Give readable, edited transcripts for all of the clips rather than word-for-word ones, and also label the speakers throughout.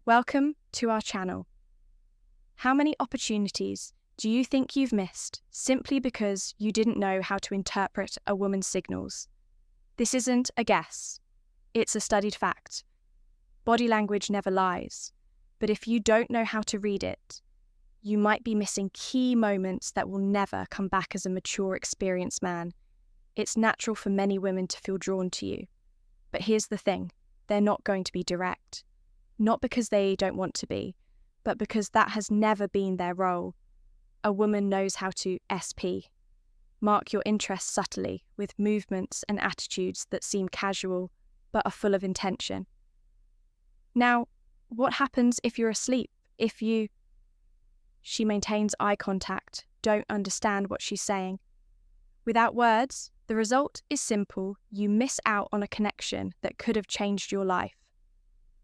Speaker 1: Welcome to our channel. How many opportunities do you think you've missed simply because you didn't know how to interpret a woman's signals? This isn't a guess. It's a studied fact. Body language never lies, but if you don't know how to read it, you might be missing key moments that will never come back as a mature, experienced man. It's natural for many women to feel drawn to you. But here's the thing, they're not going to be direct. Not because they don't want to be, but because that has never been their role. A woman knows how to SP, mark your interest subtly with movements and attitudes that seem casual but are full of intention. Now, what happens if you're asleep? She maintains eye contact, don't understand what she's saying. Without words, the result is simple. You miss out on a connection that could have changed your life.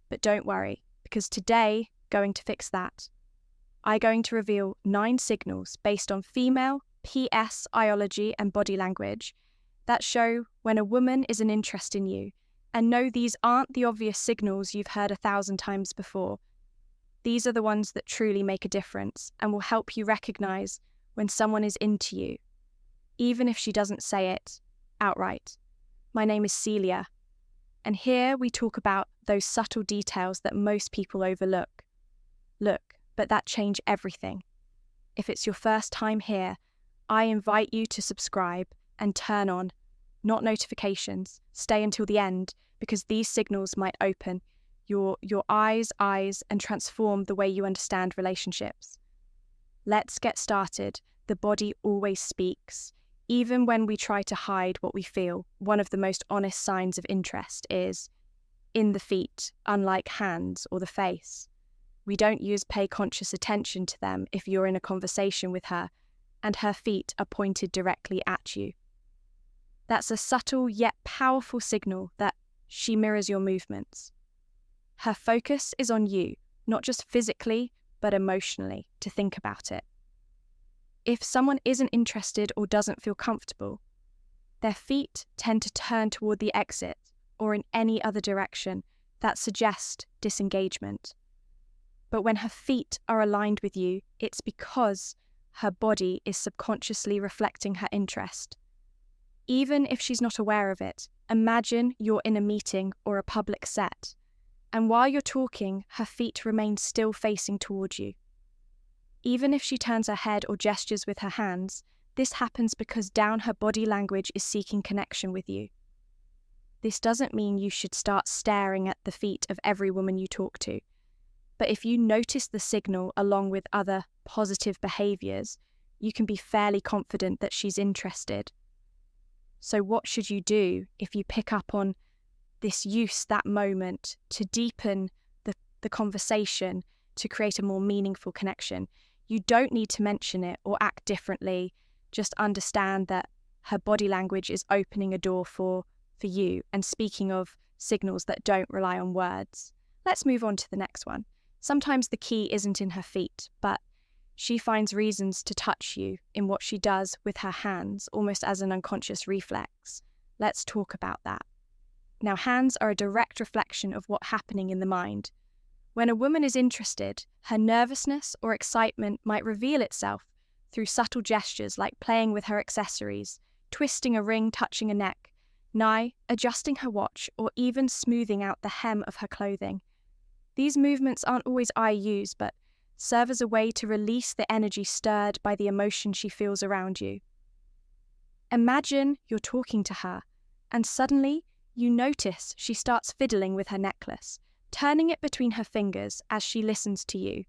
Speaker 1: But don't worry, because today, going to fix that. I'm going to reveal 9 signals based on female, PS, iology and body language that show when a woman is an interest in you. And no, these aren't the obvious signals you've heard 1,000 times before. These are the ones that truly make a difference and will help you recognize when someone is into you, even if she doesn't say it outright. My name is Celia, and here we talk about those subtle details that most people overlook. But that change everything. If it's your first time here, I invite you to subscribe and turn on, not notifications. Stay until the end, because these signals might open your eyes and transform the way you understand relationships. Let's get started. The body always speaks. Even when we try to hide what we feel, one of the most honest signs of interest is in the feet, unlike hands or the face. We don't use pay conscious attention to them if you're in a conversation with her and her feet are pointed directly at you. That's a subtle yet powerful signal that she mirrors your movements. Her focus is on you, not just physically, but emotionally, to think about it. If someone isn't interested or doesn't feel comfortable, their feet tend to turn toward the exit or in any other direction that suggests disengagement. But when her feet are aligned with you, it's because her body is subconsciously reflecting her interest. Even if she's not aware of it, imagine you're in a meeting or a public set, and while you're talking, her feet remain still facing towards you. Even if she turns her head or gestures with her hands, this happens because down her body language is seeking connection with you. This doesn't mean you should start staring at the feet of every woman you talk to. But if you notice the signal along with other positive behaviours, you can be fairly confident that she's interested. So what should you do if you pick up on this use that moment to deepen the conversation, to create a more meaningful connection? You don't need to mention it or act differently. Just understand that her body language is opening a door for you. And speaking of signals that don't rely on words, let's move on to the next one. Sometimes the key isn't in her feet, but she finds reasons to touch you in what she does with her hands, almost as an unconscious reflex. Let's talk about that. Now, hands are a direct reflection of what's happening in the mind. When a woman is interested, her nervousness or excitement might reveal itself through subtle gestures like playing with her accessories, twisting a ring, touching a neck, adjusting her watch, or even smoothing out the hem of her clothing. These movements aren't always IUs, but serve as a way to release the energy stirred by the emotion she feels around you. Imagine you're talking to her, and suddenly you notice she starts fiddling with her necklace, turning it between her fingers as she listens to you.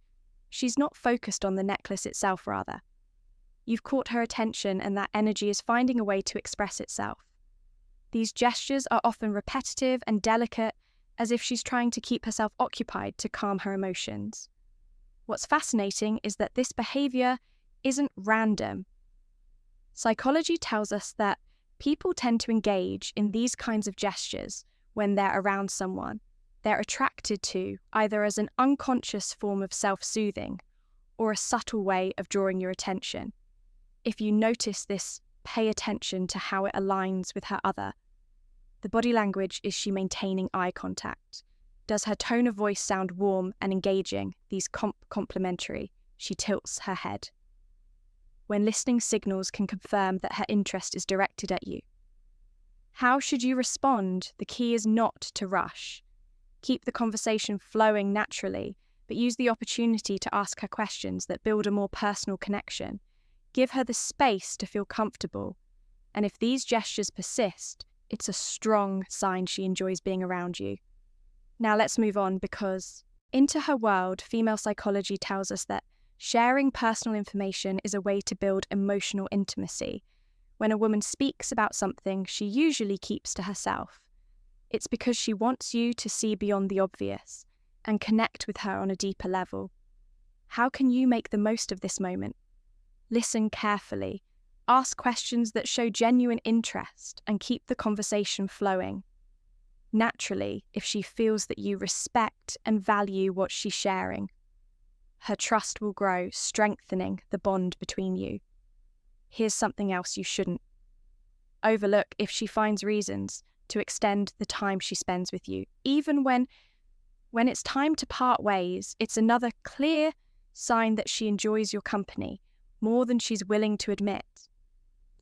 Speaker 1: She's not focused on the necklace itself, rather. You've caught her attention, and that energy is finding a way to express itself. These gestures are often repetitive and delicate, as if she's trying to keep herself occupied to calm her emotions. What's fascinating is that this behavior isn't random. Psychology tells us that people tend to engage in these kinds of gestures when they're around someone they're attracted to, either as an unconscious form of self-soothing or a subtle way of drawing your attention. If you notice this, pay attention to how it aligns with her other. The body language, is she maintaining eye contact? Does her tone of voice sound warm and engaging, these complimentary? She tilts her head. When listening signals can confirm that her interest is directed at you. How should you respond? The key is not to rush. Keep the conversation flowing naturally, but use the opportunity to ask her questions that build a more personal connection. Give her the space to feel comfortable. And if these gestures persist, it's a strong sign she enjoys being around you. Now let's move on, because into her world, female psychology tells us that sharing personal information is a way to build emotional intimacy. When a woman speaks about something she usually keeps to herself, it's because she wants you to see beyond the obvious and connect with her on a deeper level. How can you make the most of this moment? Listen carefully, ask questions that show genuine interest, and keep the conversation flowing. Naturally, if she feels that you respect and value what she's sharing, her trust will grow, strengthening the bond between you. Here's something else you shouldn't overlook: if she finds reasons to extend the time she spends with you. Even when it's time to part ways, it's another clear sign that she enjoys your company more than she's willing to admit.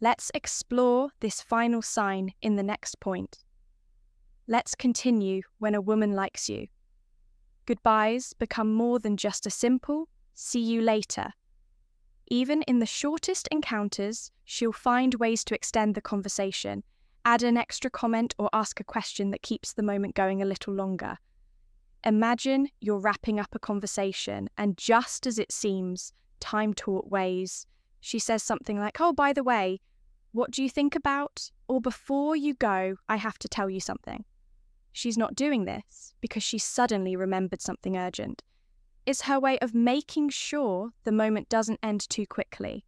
Speaker 1: Let's explore this final sign in the next point. Let's continue when a woman likes you. Goodbyes become more than just a simple "see you later." Even in the shortest encounters, she'll find ways to extend the conversation, add an extra comment, or ask a question that keeps the moment going a little longer. Imagine you're wrapping up a conversation, and just as it seems time to part ways, she says something like, "Oh, by the way, what do you think about?" Or, "Before you go, I have to tell you something." She's not doing this because she suddenly remembered something urgent. It's her way of making sure the moment doesn't end too quickly.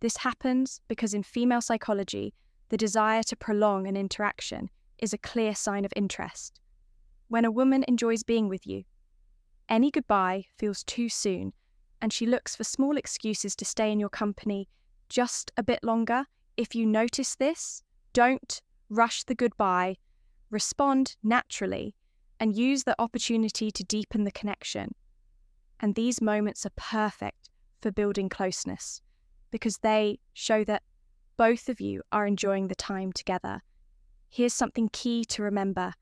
Speaker 1: This happens because in female psychology, the desire to prolong an interaction is a clear sign of interest. When a woman enjoys being with you, any goodbye feels too soon, and she looks for small excuses to stay in your company just a bit longer. If you notice this, don't rush the goodbye. Respond naturally and use the opportunity to deepen the connection. And these moments are perfect for building closeness because they show that both of you are enjoying the time together. Here's something key to remember: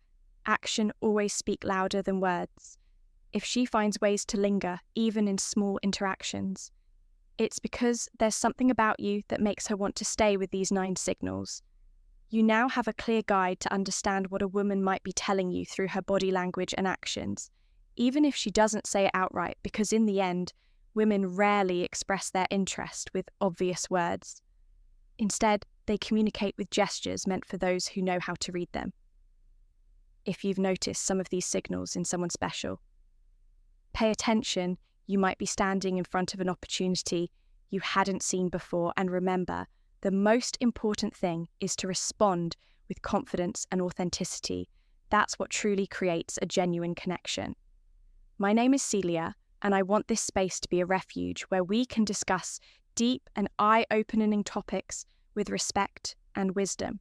Speaker 1: action always speaks louder than words. If she finds ways to linger, even in small interactions, it's because there's something about you that makes her want to stay with these 9 signals. You now have a clear guide to understand what a woman might be telling you through her body language and actions, even if she doesn't say it outright, because in the end, women rarely express their interest with obvious words. Instead, they communicate with gestures meant for those who know how to read them. If you've noticed some of these signals in someone special, pay attention. You might be standing in front of an opportunity you hadn't seen before, and remember, the most important thing is to respond with confidence and authenticity. That's what truly creates a genuine connection. My name is Celia, and I want this space to be a refuge where we can discuss deep and eye-opening topics with respect and wisdom.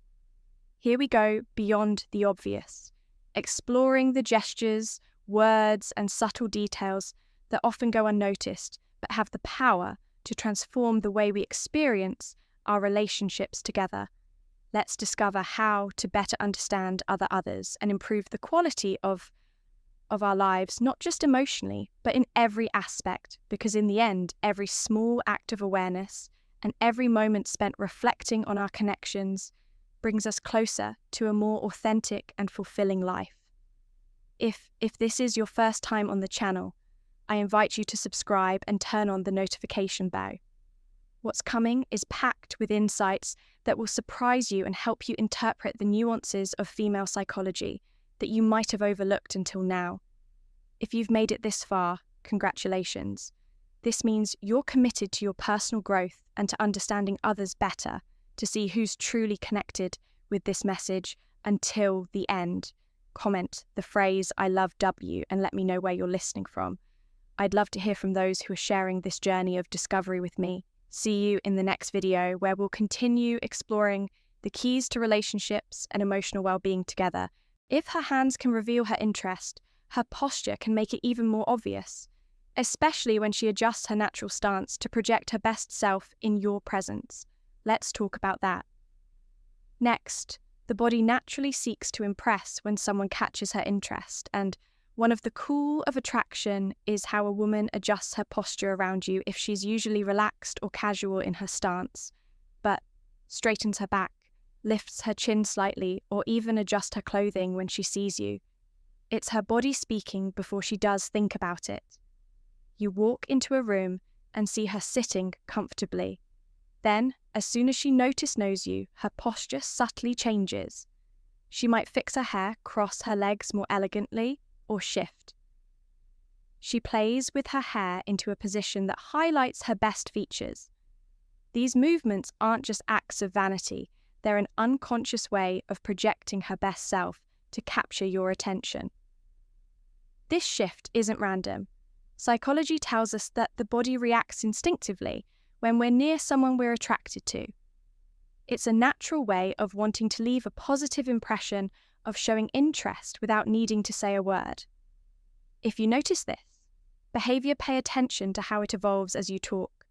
Speaker 1: Here we go beyond the obvious, exploring the gestures, words, and subtle details that often go unnoticed but have the power to transform the way we experience our relationships together. Let's discover how to better understand others and improve the quality of our lives, not just emotionally, but in every aspect, because in the end, every small act of awareness and every moment spent reflecting on our connections brings us closer to a more authentic and fulfilling life. If this is your first time on the channel, I invite you to subscribe and turn on the notification bell. What's coming is packed with insights that will surprise you and help you interpret the nuances of female psychology that you might have overlooked until now. If you've made it this far, congratulations. This means you're committed to your personal growth and to understanding others better, to see who's truly connected with this message until the end. Comment the phrase "I love W" and let me know where you're listening from. I'd love to hear from those who are sharing this journey of discovery with me. See you in the next video, where we'll continue exploring the keys to relationships and emotional well-being together. If her hands can reveal her interest, her posture can make it even more obvious, especially when she adjusts her natural stance to project her best self in your presence. Let's talk about that. Next, the body naturally seeks to impress when someone catches her interest, and one of the cool of attraction is how a woman adjusts her posture around you if she's usually relaxed or casual in her stance, but straightens her back, lifts her chin slightly, or even adjusts her clothing when she sees you. It's her body speaking before she does think about it. You walk into a room and see her sitting comfortably. Then, as soon as she knows you, her posture subtly changes. She might fix her hair, cross her legs more elegantly, or shift. She plays with her hair into a position that highlights her best features. These movements aren't just acts of vanity, they're an unconscious way of projecting her best self to capture your attention. This shift isn't random. Psychology tells us that the body reacts instinctively when we're near someone we're attracted to. It's a natural way of wanting to leave a positive impression, of showing interest without needing to say a word. If you notice this behavior, pay attention to how it evolves as you talk.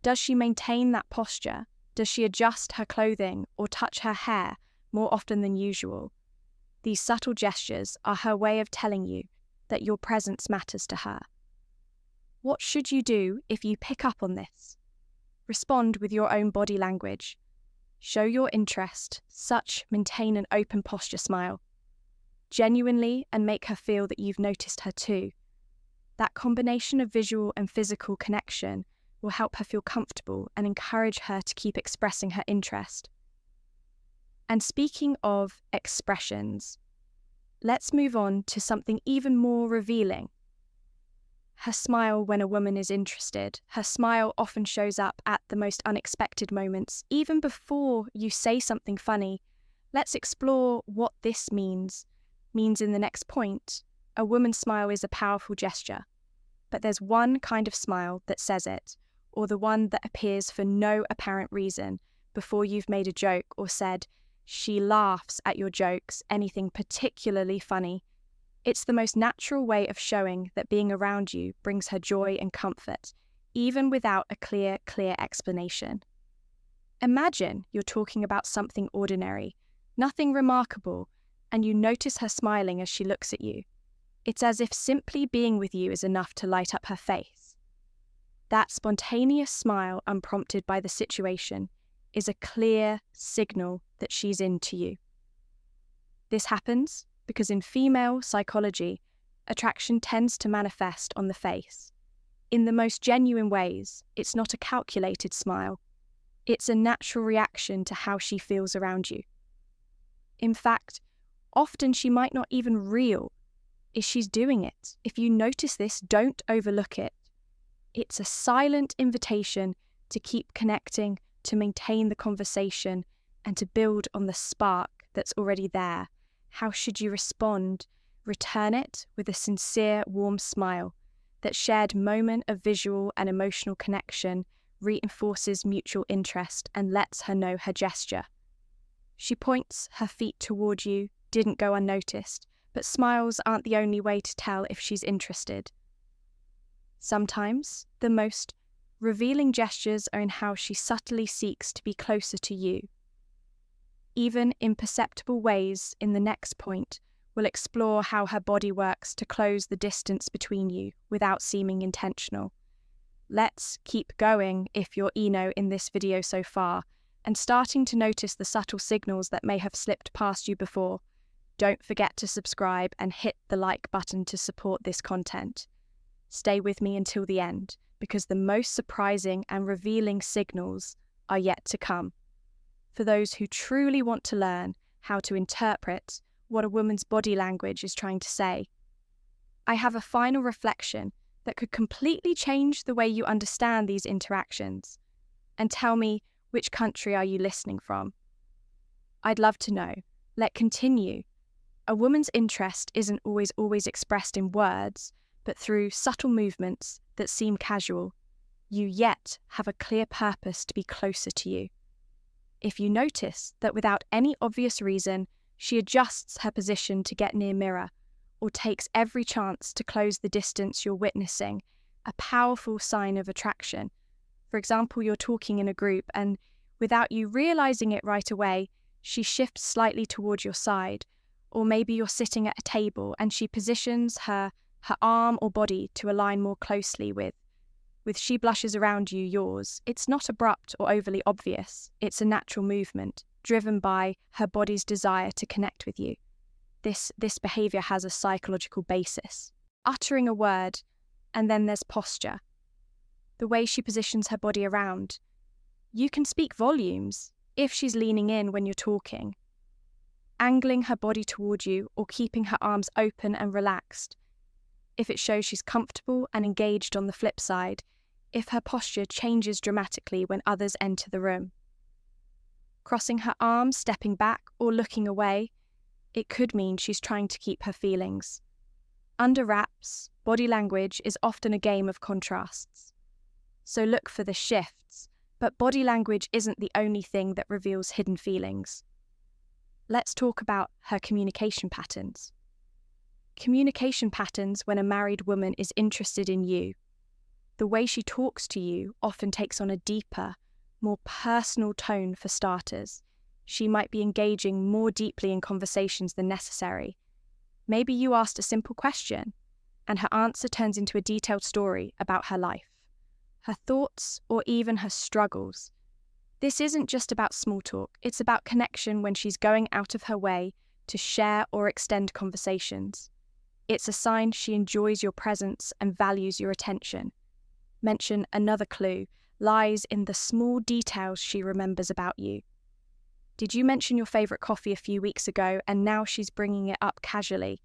Speaker 1: Does she maintain that posture? Does she adjust her clothing or touch her hair more often than usual? These subtle gestures are her way of telling you that your presence matters to her. What should you do if you pick up on this? Respond with your own body language. Show your interest, maintain an open posture smile. Genuinely, and make her feel that you've noticed her too. That combination of visual and physical connection will help her feel comfortable and encourage her to keep expressing her interest. And speaking of expressions, let's move on to something even more revealing. Her smile when a woman is interested. Her smile often shows up at the most unexpected moments, even before you say something funny. Let's explore what this means in the next point. A woman's smile is a powerful gesture, but there's one kind of smile that says it, or the one that appears for no apparent reason before you've made a joke or said, "She laughs at your jokes," anything particularly funny. It's the most natural way of showing that being around you brings her joy and comfort, even without a clear explanation. Imagine you're talking about something ordinary, nothing remarkable, and you notice her smiling as she looks at you. It's as if simply being with you is enough to light up her face. That spontaneous smile, unprompted by the situation, is a clear signal that she's into you. This happens because in female psychology, attraction tends to manifest on the face. In the most genuine ways, it's not a calculated smile. It's a natural reaction to how she feels around you. In fact, often she might not even realize she's doing it. If you notice this, don't overlook it. It's a silent invitation to keep connecting, to maintain the conversation, and to build on the spark that's already there. How should you respond? Return it with a sincere, warm smile. That shared moment of visual and emotional connection reinforces mutual interest and lets her know her gesture. She points her feet toward you, didn't go unnoticed, but smiles aren't the only way to tell if she's interested. Sometimes, the most revealing gestures are in how she subtly seeks to be closer to you. Even imperceptible ways in the next point, we'll explore how her body works to close the distance between you without seeming intentional. Let's keep going if you're in this video so far and starting to notice the subtle signals that may have slipped past you before. Don't forget to subscribe and hit the like button to support this content. Stay with me until the end, because the most surprising and revealing signals are yet to come. For those who truly want to learn how to interpret what a woman's body language is trying to say, I have a final reflection that could completely change the way you understand these interactions. And tell me, which country are you listening from? I'd love to know. Let's continue. A woman's interest isn't always expressed in words, but through subtle movements that seem casual. You yet have a clear purpose to be closer to you. If you notice that without any obvious reason, she adjusts her position to get near mirror, or takes every chance to close the distance you're witnessing, a powerful sign of attraction. For example, you're talking in a group and without you realizing it right away, she shifts slightly toward your side, or maybe you're sitting at a table and she positions her arm or body to align more closely with she blushes around you, yours. It's not abrupt or overly obvious. It's a natural movement, driven by her body's desire to connect with you. This behavior has a psychological basis. Uttering a word, and then there's posture. The way she positions her body around. You can speak volumes if she's leaning in when you're talking. Angling her body toward you or keeping her arms open and relaxed. If it shows she's comfortable and engaged on the flip side, if her posture changes dramatically when others enter the room. Crossing her arms, stepping back, or looking away, it could mean she's trying to keep her feelings. Under wraps, body language is often a game of contrasts. So look for the shifts, but body language isn't the only thing that reveals hidden feelings. Let's talk about her communication patterns. Communication patterns when a married woman is interested in you. The way she talks to you often takes on a deeper, more personal tone for starters. She might be engaging more deeply in conversations than necessary. Maybe you asked a simple question, and her answer turns into a detailed story about her life, her thoughts, or even her struggles. This isn't just about small talk, it's about connection when she's going out of her way to share or extend conversations. It's a sign she enjoys your presence and values your attention. Mention another clue lies in the small details she remembers about you. Did you mention your favourite coffee a few weeks ago and now she's bringing it up casually?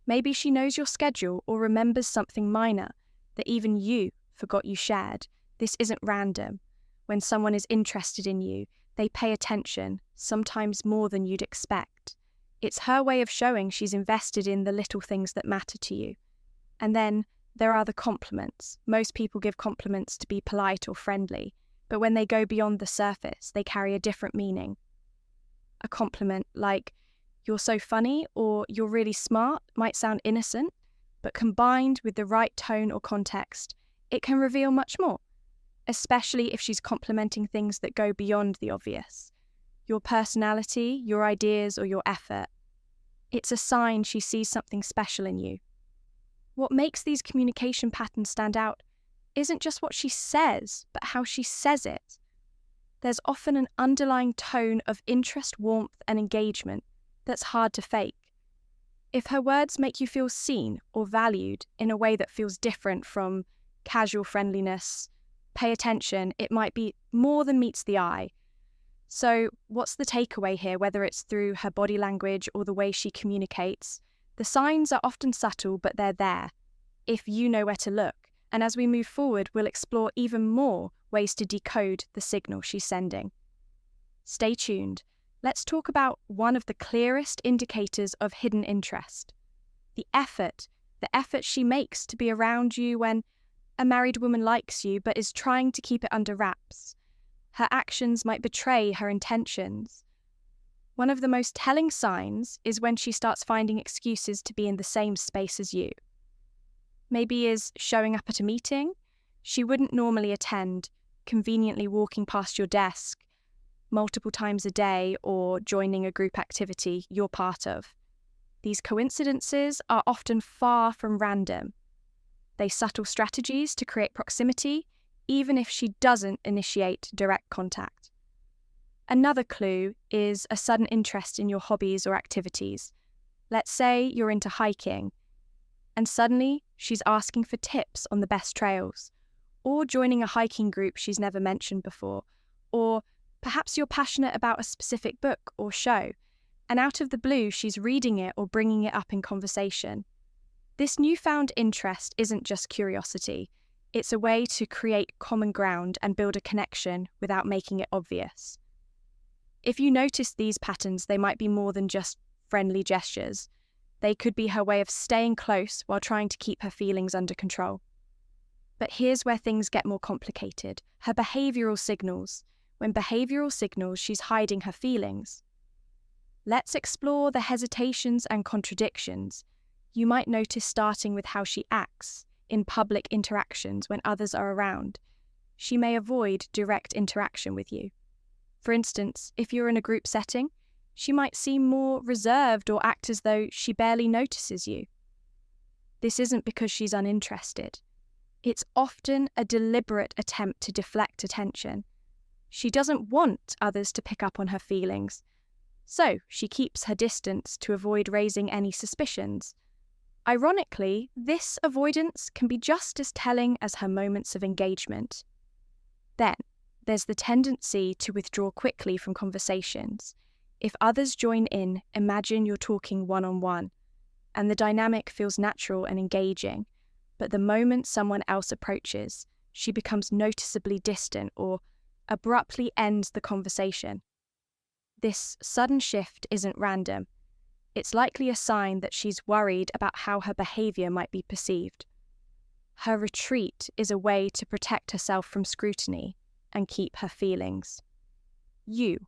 Speaker 1: Maybe she knows your schedule or remembers something minor that even you forgot you shared. This isn't random. When someone is interested in you, they pay attention, sometimes more than you'd expect. It's her way of showing she's invested in the little things that matter to you. And then there are the compliments. Most people give compliments to be polite or friendly, but when they go beyond the surface, they carry a different meaning. A compliment like, "You're so funny," or "You're really smart," might sound innocent, but combined with the right tone or context, it can reveal much more, especially if she's complimenting things that go beyond the obvious. Your personality, your ideas, or your effort. It's a sign she sees something special in you. What makes these communication patterns stand out isn't just what she says, but how she says it. There's often an underlying tone of interest, warmth, and engagement that's hard to fake. If her words make you feel seen or valued in a way that feels different from casual friendliness, pay attention, it might be more than meets the eye. So what's the takeaway here, whether it's through her body language or the way she communicates? The signs are often subtle, but they're there, if you know where to look. And as we move forward, we'll explore even more ways to decode the signal she's sending. Stay tuned. Let's talk about one of the clearest indicators of hidden interest. The effort she makes to be around you when a married woman likes you but is trying to keep it under wraps. Her actions might betray her intentions. One of the most telling signs is when she starts finding excuses to be in the same space as you. Maybe is showing up at a meeting she wouldn't normally attend, conveniently walking past your desk multiple times a day, or joining a group activity you're part of. These coincidences are often far from random. They're subtle strategies to create proximity, even if she doesn't initiate direct contact. Another clue is a sudden interest in your hobbies or activities. Let's say you're into hiking, and suddenly she's asking for tips on the best trails, or joining a hiking group she's never mentioned before, or perhaps you're passionate about a specific book or show, and out of the blue she's reading it or bringing it up in conversation. This newfound interest isn't just curiosity, it's a way to create common ground and build a connection without making it obvious. If you notice these patterns, they might be more than just friendly gestures. They could be her way of staying close while trying to keep her feelings under control. But here's where things get more complicated. Her behavioural signals. When behavioural signals, she's hiding her feelings. Let's explore the hesitations and contradictions. You might notice starting with how she acts in public interactions when others are around. She may avoid direct interaction with you. For instance, if you're in a group setting, she might seem more reserved or act as though she barely notices you. This isn't because she's uninterested. It's often a deliberate attempt to deflect attention. She doesn't want others to pick up on her feelings, so she keeps her distance to avoid raising any suspicions. Ironically, this avoidance can be just as telling as her moments of engagement. Then, there's the tendency to withdraw quickly from conversations. If others join in, imagine you're talking one-on-one, and the dynamic feels natural and engaging. But the moment someone else approaches, she becomes noticeably distant or abruptly ends the conversation. This sudden shift isn't random. It's likely a sign that she's worried about how her behavior might be perceived. Her retreat is a way to protect herself from scrutiny and keep her feelings. You